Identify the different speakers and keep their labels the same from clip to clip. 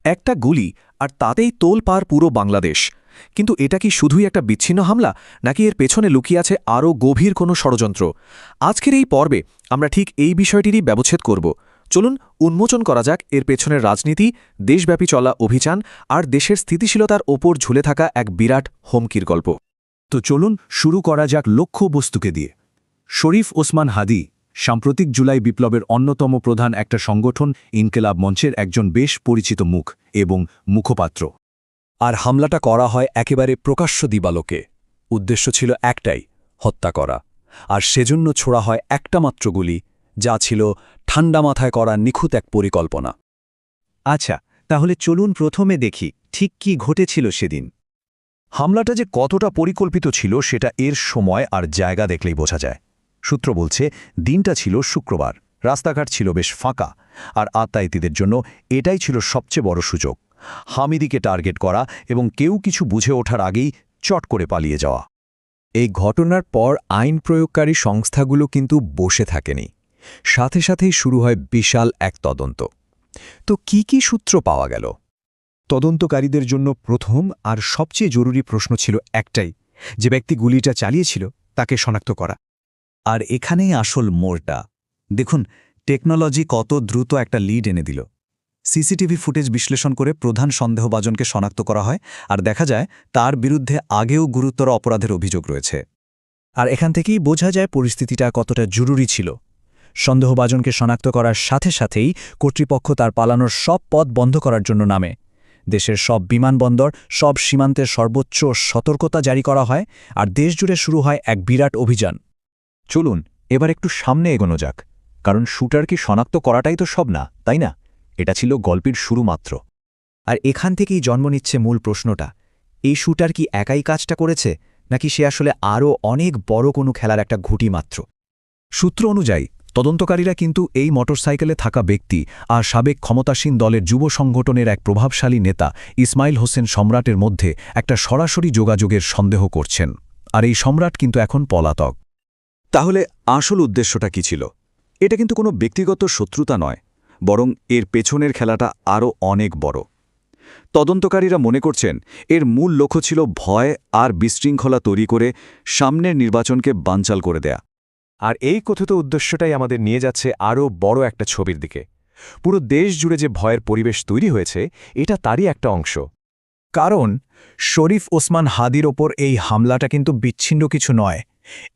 Speaker 1: একটা গুলি আর তাতেই তোলপাড় পুরো বাংলাদেশ। কিন্তু এটা কি শুধুই একটা বিচ্ছিন্ন হামলা, নাকি এর পেছনে লুকিয়ে আছে আরও গভীর কোনো ষড়যন্ত্র? আজকের এই পর্বে আমরা ঠিক এই বিষয়টিরই ব্যবচ্ছেদ করব। চলুন উন্মোচন করা যাক এর পেছনের রাজনীতি, দেশব্যাপী চলা অভিযান আর দেশের স্থিতিশীলতার ওপর ঝুলে থাকা এক বিরাট হুমকির গল্প।
Speaker 2: তো চলুন শুরু করা যাক লক্ষ্যবস্তুকে দিয়ে। শরীফ ওসমান হাদি সাম্প্রতিক জুলাই বিপ্লবের অন্যতম প্রধান একটা সংগঠন ইনকেলাব মঞ্চের একজন বেশ পরিচিত মুখ এবং মুখপাত্র।
Speaker 3: আর হামলাটা করা হয় একেবারে প্রকাশ্য দিবালোকে। উদ্দেশ্য ছিল একটাই, হত্যা করা। আর সেজন্য ছোড়া হয় একটা মাত্র গুলি, যা ছিল ঠান্ডা মাথায় করা নিখুঁত এক পরিকল্পনা।
Speaker 2: আচ্ছা, তাহলে চলুন প্রথমে দেখি ঠিক কি ঘটেছিল সেদিন। হামলাটা যে কতটা পরিকল্পিত ছিল সেটা এর সময় আর জায়গা দেখলেই বোঝা যায়। সূত্র বলছে দিনটা ছিল শুক্রবার, রাস্তাঘাট ছিল বেশ ফাঁকা, আর আত্মায়ীদের জন্য এটাই ছিল সবচেয়ে বড় সুযোগ, হামিদিকে টার্গেট করা এবং কেউ কিছু বুঝে ওঠার আগেই চট করে পালিয়ে যাওয়া।
Speaker 3: এই ঘটনার পর আইন প্রয়োগকারী সংস্থাগুলো কিন্তু বসে থাকেনি। সাথে সাথেই শুরু হয় বিশাল এক তদন্ত। তো কি সূত্র পাওয়া গেল?
Speaker 2: তদন্তকারীদের জন্য প্রথম আর সবচেয়ে জরুরি প্রশ্ন ছিল একটাই, যে ব্যক্তি গুলিটা চালিয়েছিল তাকে শনাক্ত করা। আর এখানেই আসল মোড়টা। দেখুন টেকনোলজি কত দ্রুত একটা লিড এনে দিল। সিসিটিভি ফুটেজ বিশ্লেষণ করে প্রধান সন্দেহভাজনকে শনাক্ত করা হয়, আর দেখা যায় তার বিরুদ্ধে আগেও গুরুতর অপরাধের অভিযোগ রয়েছে। আর এখান থেকেই বোঝা যায় পরিস্থিতিটা কতটা জরুরি ছিল। সন্দেহভাজনকে শনাক্ত করার সাথে সাথেই কর্তৃপক্ষ তার পালানোর সব পথ বন্ধ করার জন্য নামে। দেশের সব বিমানবন্দর, সব সীমান্তের সর্বোচ্চ সতর্কতা জারি করা হয়, আর দেশজুড়ে শুরু হয় এক বিরাট অভিযান। চলুন এবার একটু সামনে এগোনো যাক, কারণ শুটারকে শনাক্ত করাটাই তো সব না, তাই না? এটা ছিল গল্পের শুরু মাত্র। আর এখান থেকেই জন্ম নিচ্ছে মূল প্রশ্নটা, এই শুটার কি একাই কাজটা করেছে, নাকি সে আসলে আরও অনেক বড় কোনো খেলার একটা ঘুঁটি মাত্র? সূত্র অনুযায়ী তদন্তকারীরা কিন্তু এই মোটরসাইকেলে থাকা ব্যক্তি আর সাবেক ক্ষমতাসীন দলের যুব সংগঠনের এক প্রভাবশালী নেতা ইসমাইল হোসেন সম্রাটের মধ্যে একটা সরাসরি যোগাযোগের সন্দেহ করছেন। আর এই সম্রাট কিন্তু এখন পলাতক।
Speaker 3: তাহলে আসল উদ্দেশ্যটা কি ছিল? এটা কিন্তু কোনো ব্যক্তিগত শত্রুতা নয়, বরং এর পেছনের খেলাটা আরও অনেক বড়। তদন্তকারীরা মনে করছেন এর মূল লক্ষ্য ছিল ভয় আর বিশৃঙ্খলা তৈরি করে সামনের নির্বাচনকে বানচাল করে দেয়া।
Speaker 4: আর এই কথিত উদ্দেশ্যটাই আমাদের নিয়ে যাচ্ছে আরও বড় একটা ছবির দিকে। পুরো দেশ জুড়ে যে ভয়ের পরিবেশ তৈরি হয়েছে, এটা তারই একটা অংশ।
Speaker 2: কারণ শরীফ ওসমান হাদির ওপর এই হামলাটা কিন্তু বিচ্ছিন্ন কিছু নয়,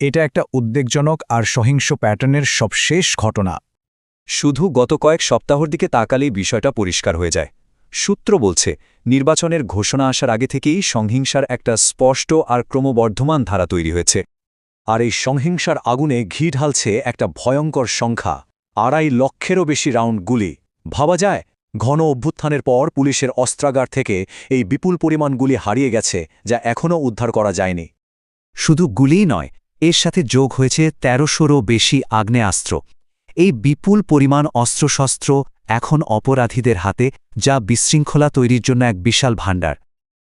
Speaker 2: এটা একটা উদ্বেগজনক আর সহিংস প্যাটার্নের সবশেষ ঘটনা।
Speaker 3: শুধু গত কয়েক সপ্তাহের দিকে তাকালেই বিষয়টা পরিষ্কার হয়ে যায়। সূত্র বলছে নির্বাচনের ঘোষণা আসার আগে থেকেই সহিংসার একটা স্পষ্ট আর ক্রমবর্ধমান ধারা তৈরি হয়েছে। আর এই সহিংসার আগুনে ঘি ঢালছে একটা ভয়ঙ্কর সংখ্যা, 2.5 লক্ষেরও বেশি রাউন্ড গুলি। ভাবা যায় ঘন অভ্যুত্থানের পর পুলিশের অস্ত্রাগার থেকে এই বিপুল পরিমাণ গুলি হারিয়ে গেছে, যা এখনও উদ্ধার করা যায়নি।
Speaker 2: শুধু গুলিই নয়, এর সাথে যোগ হয়েছে 1300রও বেশি আগ্নেয়াস্ত্র। এই বিপুল পরিমাণ অস্ত্রশস্ত্র এখন অপরাধীদের হাতে, যা বিশৃঙ্খলা তৈরির জন্য এক বিশাল ভাণ্ডার।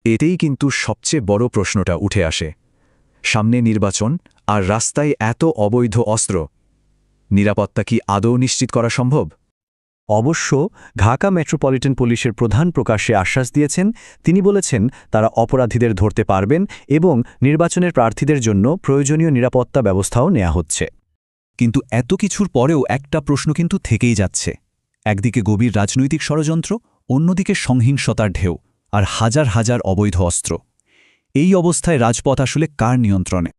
Speaker 3: এতেই কিন্তু সবচেয়ে বড় প্রশ্নটা উঠে আসে, সামনে নির্বাচন আর রাস্তায় এত অবৈধ অস্ত্র, নিরাপত্তা কি আদৌ নিশ্চিত করা সম্ভব?
Speaker 2: অবশ্য ঢাকা মেট্রোপলিটন পুলিশের প্রধান প্রকাশ্যে আশ্বাস দিয়েছেন। তিনি বলেছেন তারা অপরাধীদের ধরতে পারবেন এবং নির্বাচনের প্রার্থীদের জন্য প্রয়োজনীয় নিরাপত্তা ব্যবস্থাও নেওয়া হচ্ছে। কিন্তু এত কিছুর পরেও একটা প্রশ্ন কিন্তু থেকেই যাচ্ছে। একদিকে গভীর রাজনৈতিক ষড়যন্ত্র, অন্যদিকে সহিংসতার ঢেউ আর হাজার হাজার অবৈধ অস্ত্র। এই অবস্থায় রাজপথ আসলে কার নিয়ন্ত্রণে?